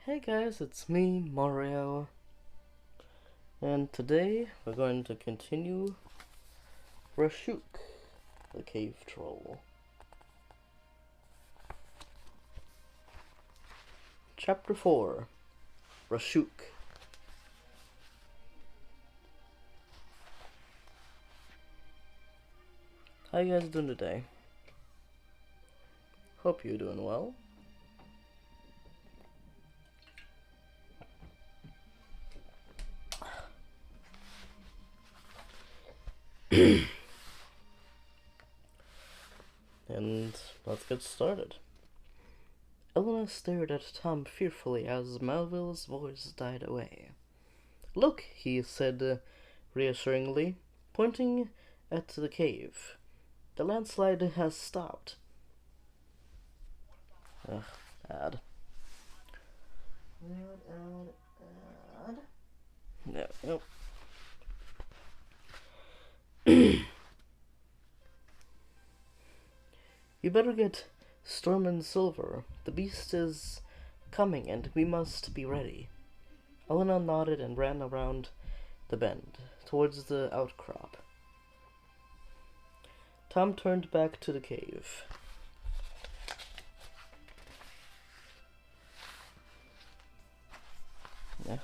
Hey guys, it's me, Mario, and today we're going to continue Rashouk, the cave troll. Chapter 4, Rashouk. How you guys doing today? Hope you're doing well. And let's get started. Elena stared at Tom fearfully as Melville's voice died away. "Look," he said reassuringly, pointing at the cave. "The landslide has stopped." Ugh, add. Yep. You better get Storm and Silver. The beast is coming and we must be ready. Elena nodded and ran around the bend, towards the outcrop. Tom turned back to the cave. Yeah.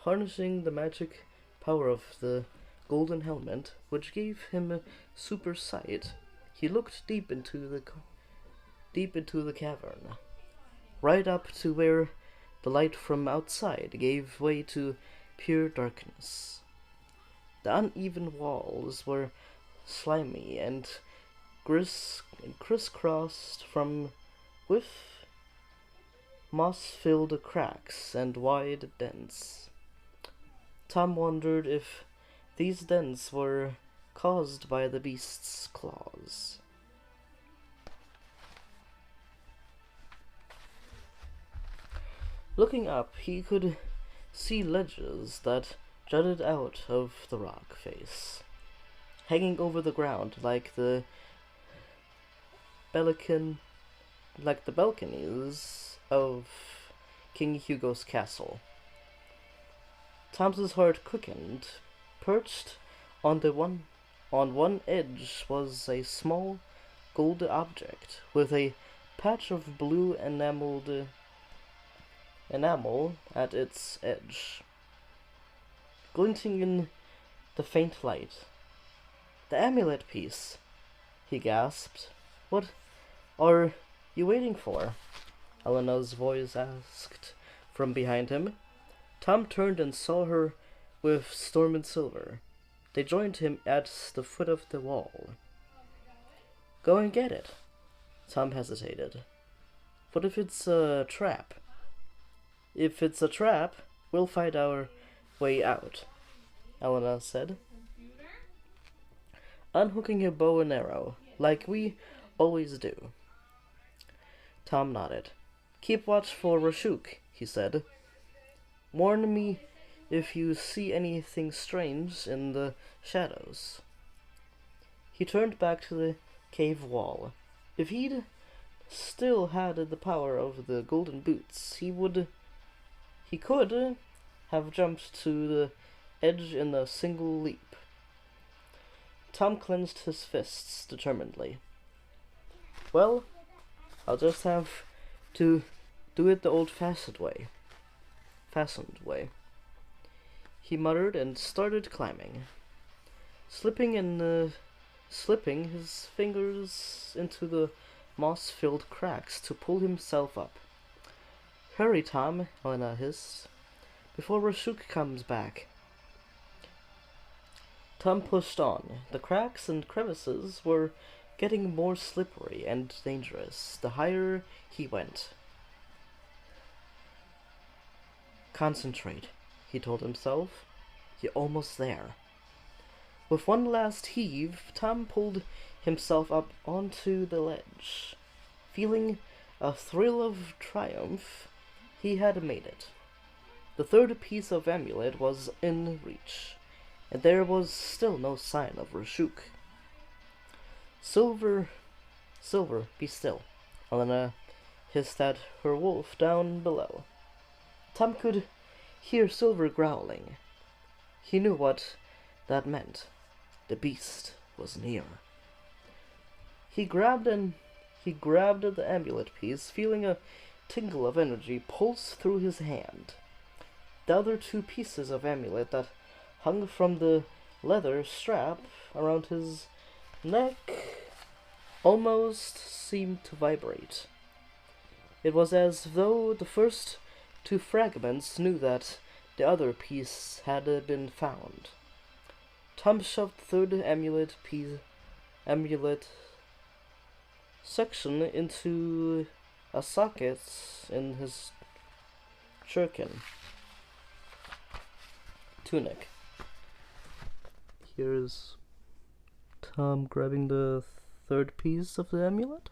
Harnessing the magic power of the golden helmet, which gave him super sight, he looked deep into the cavern, right up to where the light from outside gave way to pure darkness. The uneven walls were slimy and crisscrossed with moss-filled cracks and wide dents. Tom wondered if these dents were caused by the beast's claws. Looking up, he could see ledges that jutted out of the rock face, hanging over the ground like the balconies of King Hugo's castle. Tom's heart quickened. Perched on one edge was a small gold object with a patch of blue enamel at its edge, glinting in the faint light. "The amulet piece," he gasped. "What are you waiting for?" Elena's voice asked from behind him. Tom turned and saw her with Storm and Silver. They joined him at the foot of the wall. "Go and get it." Tom hesitated. "What if it's a trap?" "If it's a trap, we'll find our way out," Elena said, unhooking her bow and arrow, "like we always do." Tom nodded. "Keep watch for Rashouk," he said. "Warn me if you see anything strange in the shadows." He turned back to the cave wall. If he'd still had the power of the golden boots, he could have jumped to the edge in a single leap. Tom clenched his fists determinedly. "Well, I'll just have to do it the old-fashioned way. He muttered and started climbing, slipping his fingers into the moss-filled cracks to pull himself up. "Hurry, Tom," Elena hissed, "before Rashouk comes back." Tom pushed on. The cracks and crevices were getting more slippery and dangerous the higher he went. "Concentrate," he told himself. "You're almost there." With one last heave, Tom pulled himself up onto the ledge. Feeling a thrill of triumph, he had made it. The third piece of amulet was in reach. and there was still no sign of Rashouk. Silver, Silver, be still, Elena hissed at her wolf down below. Tom could hear Silver growling. He knew what that meant. The beast was near. He grabbed the amulet piece, feeling a tingle of energy pulse through his hand. The other two pieces of amulet that hung from the leather strap around his neck almost seemed to vibrate. It was as though the first two fragments knew that the other piece had been found. Tom shoved the third amulet section into a socket in his tunic. Here's Tom grabbing the third piece of the amulet.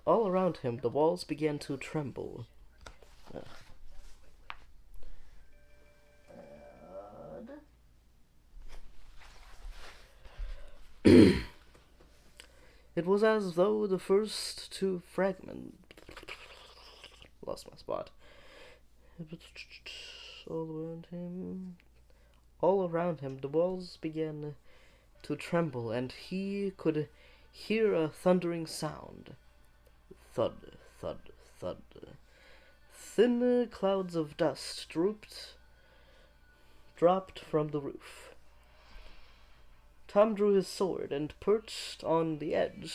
All around him, the walls began to tremble. It was as though the first two fragments... Lost my spot. All around him, the walls began to tremble, and he could hear a thundering sound. Thud, thud, thud. Thin clouds of dust dropped from the roof. Tom drew his sword and perched on the edge.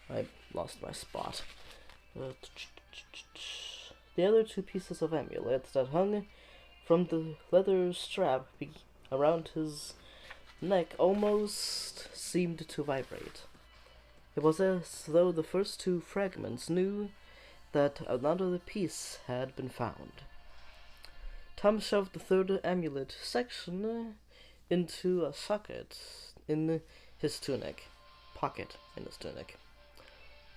I lost my spot. The other two pieces of amulet that hung from the leather strap around his neck almost seemed to vibrate. It was as though the first two fragments knew that another piece had been found. Tom shoved the third amulet section into a socket in his tunic, pocket in his tunic.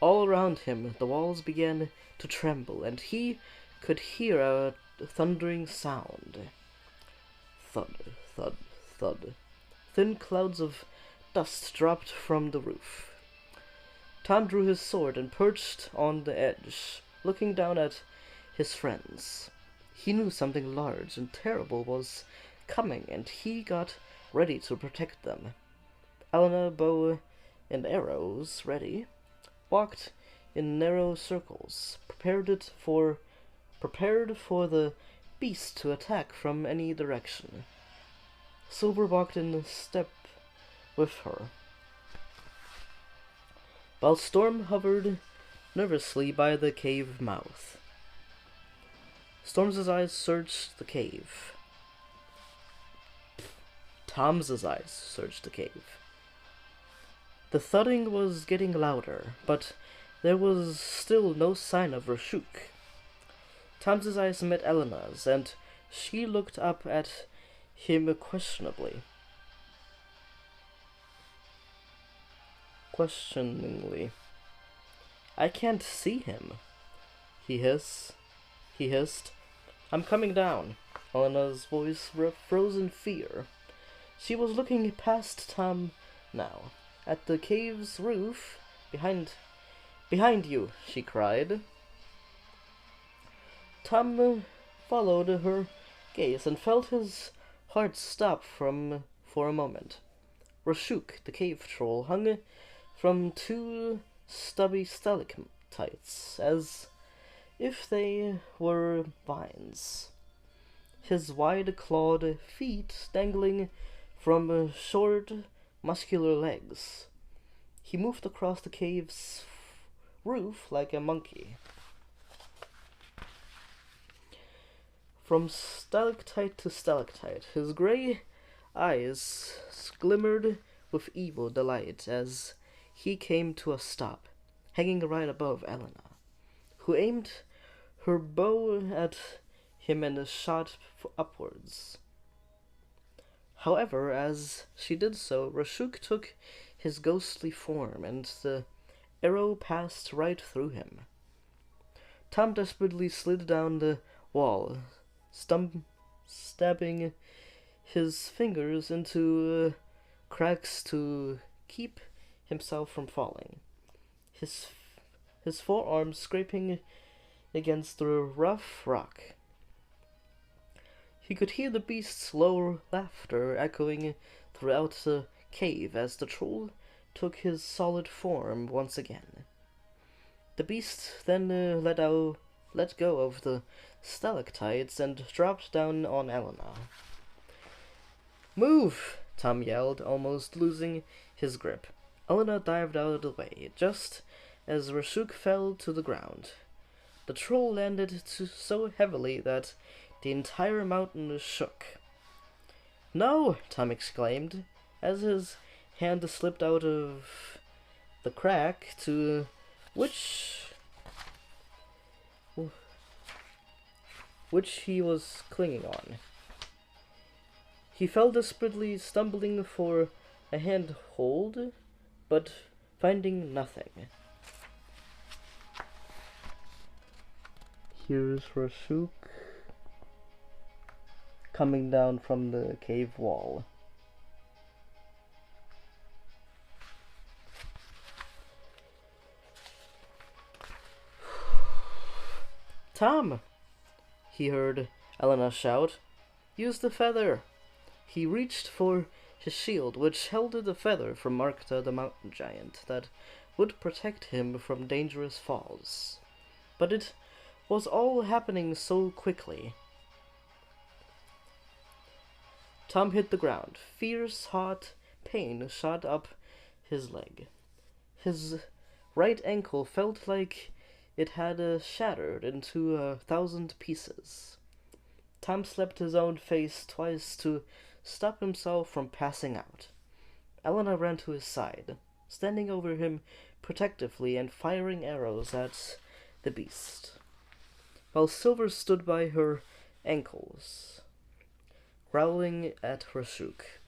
All around him, the walls began to tremble, and he could hear a thundering sound. Thud, thud, thud. Thin clouds of dust dropped from the roof. Tom drew his sword and perched on the edge, looking down at his friends. He knew something large and terrible was coming, and he got ready to protect them. Elena, bow and arrows ready, walked in narrow circles, prepared for the beast to attack from any direction. Silver walked in step with her, while Storm hovered nervously by the cave mouth. Storm's eyes searched the cave. Tom's eyes searched the cave. The thudding was getting louder, but there was still no sign of Rashouk. Tom's eyes met Elena's, and she looked up at him questioningly. I can't see him, he hissed. I'm coming down. Elena's voice froze in fear. She was looking past Tom now, at the cave's roof. Behind you, she cried. Tom followed her gaze and felt his heart stop for a moment. Rashouk, the cave troll, hung from two stubby stalactites, as if they were vines, his wide-clawed feet dangling from short, muscular legs. He moved across the cave's roof like a monkey. From stalactite to stalactite, his gray eyes glimmered with evil delight as he came to a stop, hanging right above Elena, who aimed her bow at him and shot upwards. However, as she did so, Rashouk took his ghostly form, and the arrow passed right through him. Tom desperately slid down the wall, stabbing his fingers into cracks to keep himself from falling. His forearms scraping against the rough rock. He could hear the beast's low laughter echoing throughout the cave as the troll took his solid form once again. The beast then let go of the stalactites and dropped down on Elena. "Move!" Tom yelled, almost losing his grip. Elena dived out of the way, just as Rashouk fell to the ground. The troll landed so heavily that the entire mountain shook. "No!" Tom exclaimed, as his hand slipped out of the crack to which he was clinging on. He fell desperately, stumbling for a handhold, but finding nothing. Here's Rashouk coming down from the cave wall. "Tom!" he heard Elena shout. "Use the feather!" He reached for his shield, which held the feather from Markta the mountain giant that would protect him from dangerous falls. But it was all happening so quickly. Tom hit the ground. Fierce, hot pain shot up his leg. His right ankle felt like it had shattered into 1,000 pieces. Tom slapped his own face twice to stop himself from passing out. Elena ran to his side, standing over him protectively and firing arrows at the beast, while Silver stood by her ankles, growling at Rashouk.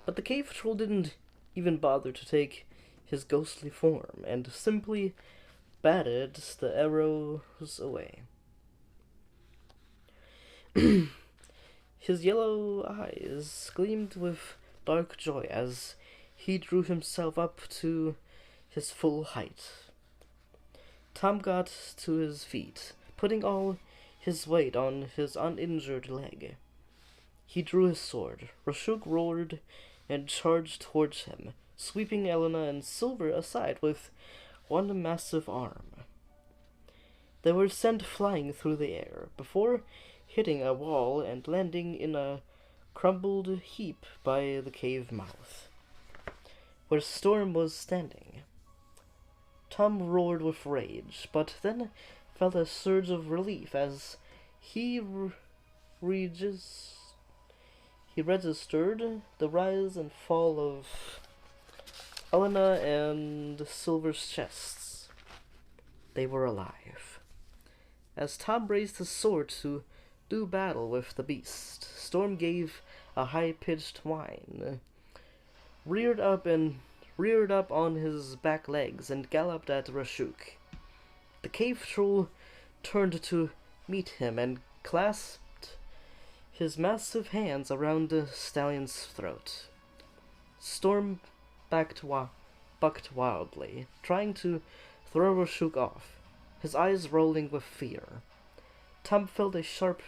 But the cave troll didn't even bother to take his ghostly form, and simply batted the arrows away. His yellow eyes gleamed with dark joy as he drew himself up to his full height. Tom got to his feet, putting all his weight on his uninjured leg. He drew his sword. Rashouk roared and charged towards him, sweeping Elena and Silver aside with one massive arm. They were sent flying through the air, before hitting a wall and landing in a crumbled heap by the cave mouth, where Storm was standing. Tom roared with rage, but then felt a surge of relief as he registered the rise and fall of Elena and Silver's chests. They were alive. As Tom raised his sword to do battle with the beast, Storm gave a high-pitched whine, reared up on his back legs, and galloped at Rashouk. The cave troll turned to meet him and clasped his massive hands around the stallion's throat. Storm bucked wildly, trying to throw Rashouk off, his eyes rolling with fear. Tom felt a sharp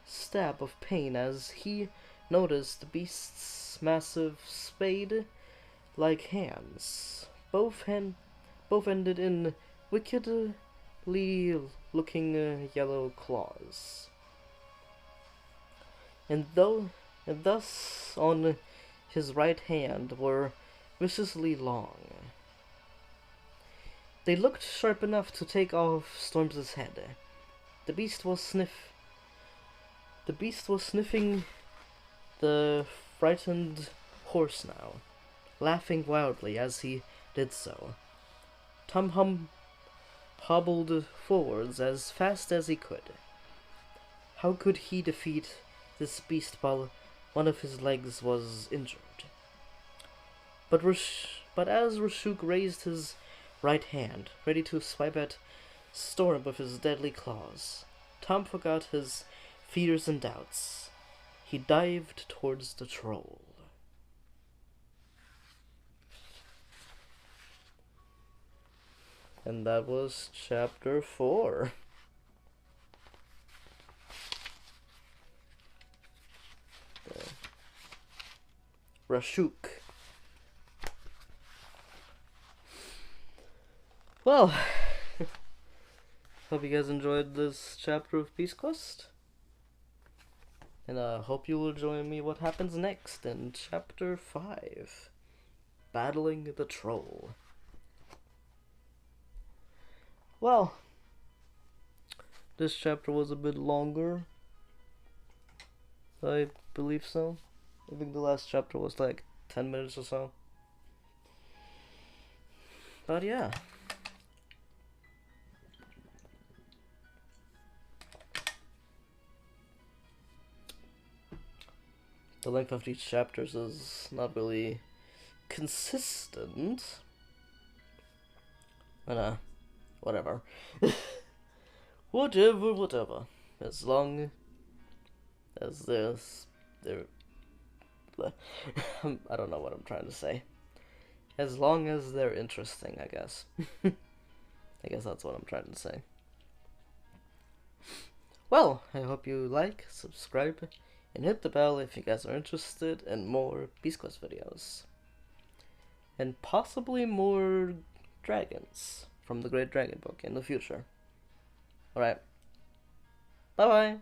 stab of pain as he noticed the beast's massive spade-like hands. Both ended in wickedly looking yellow claws. And thus on his right hand were viciously long. They looked sharp enough to take off Storm's head. The beast was sniffing the frightened horse now, laughing wildly as he did so. Tom hobbled forwards as fast as he could. How could he defeat this beast one of his legs was injured. But as Rashouk raised his right hand, ready to swipe at Storm with his deadly claws, Tom forgot his fears and doubts. He dived towards the troll. And that was chapter 4. Rashouk. Well, hope you guys enjoyed this chapter of Beast Quest. And I hope you will join me what happens next in chapter 5. Battling the Troll. Well, this chapter was a bit longer. I believe so. I think the last chapter was like 10 minutes or so. But yeah. The length of these chapters is not really consistent. But whatever. Whatever. As long as I don't know what I'm trying to say. As long as they're interesting, I guess. I guess that's what I'm trying to say. Well, I hope you like, subscribe, and hit the bell if you guys are interested in more Beast Quest videos. And possibly more dragons from the Great Dragon Book in the future. Alright. Bye-bye.